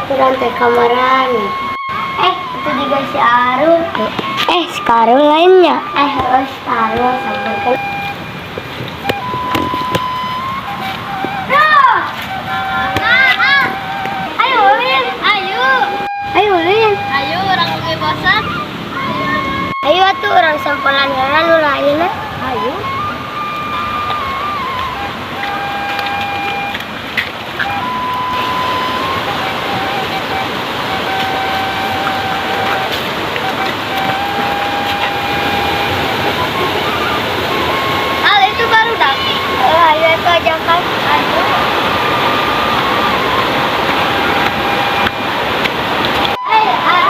Kurang teh kamaran. Itu juga si Arul. Si Karul lainnya. Si Karul sampai Ayo, Ulin. Ayo, Ulin. Ayo orang gue bosan. Ayo atuh orang sampelan lu lain. Ayo. Itu baru dah. Ayo itu aja kan.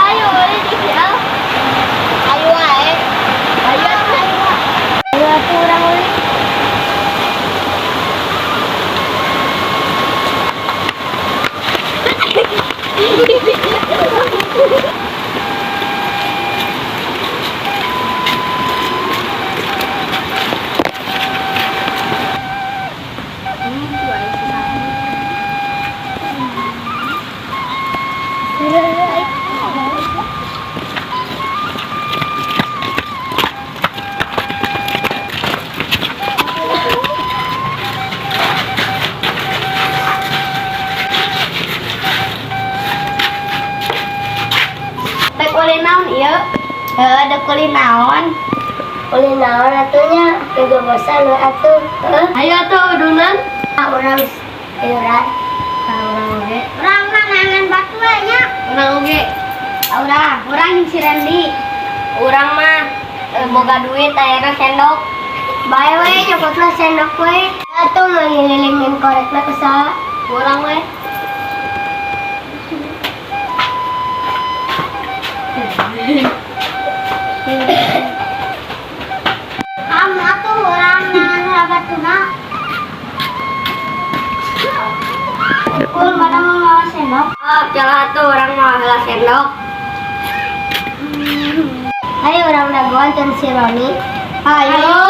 Ayo boleh dikial. Ayo ae. Ayo Atuh orang Ulin. Kulin naon ieu? Ada kulin naon? Kulin naon atunya? Juga bosan atuh. Ayo atuh udunan. Orang iuran. Urang oge. Orang nangan batu nya. Urang oge. Orang si Randy. Urang mah boga duit ayeuna sendok. Bae we nyokotna sendok we. Atuh ngililingin korekna ke saha? Urang we. Kamu atuh orang nangan batuna. Kul mana mau ngawa sendok? Jalan atuh urang mah heula sendok. Ayo orang dagoan dan si Roni. Ayo.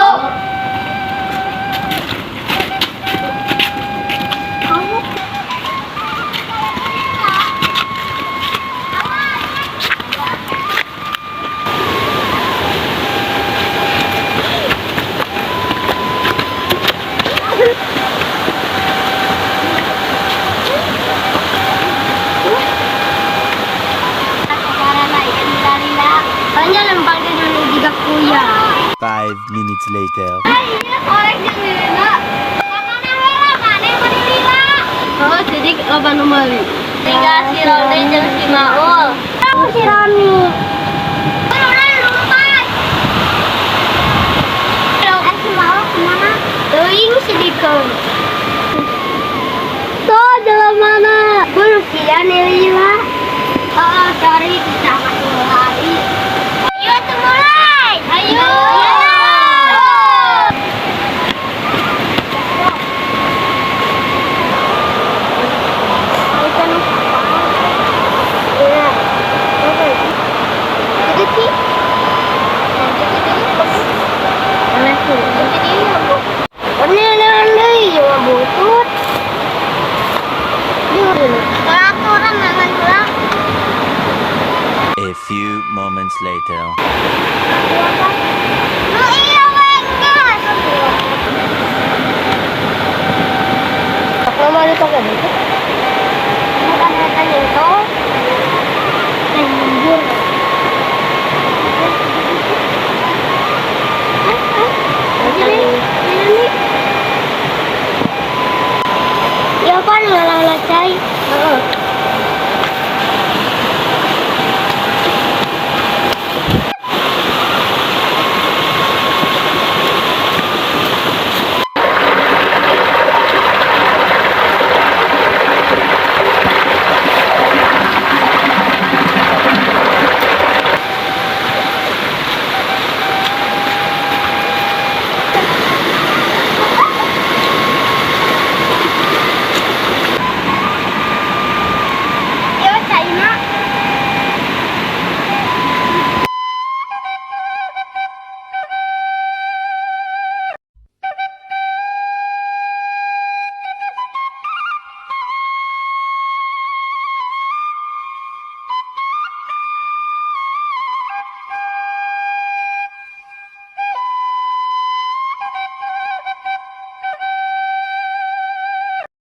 Banyak lempar ke dulu juga kuya. 5 minutes later. Iya, korek jeung lilina. Kamana heula maneh meni lila. Oh, jadi loba nu meuli. Tiga si Roni jeung si Maul. Kamu si Roni.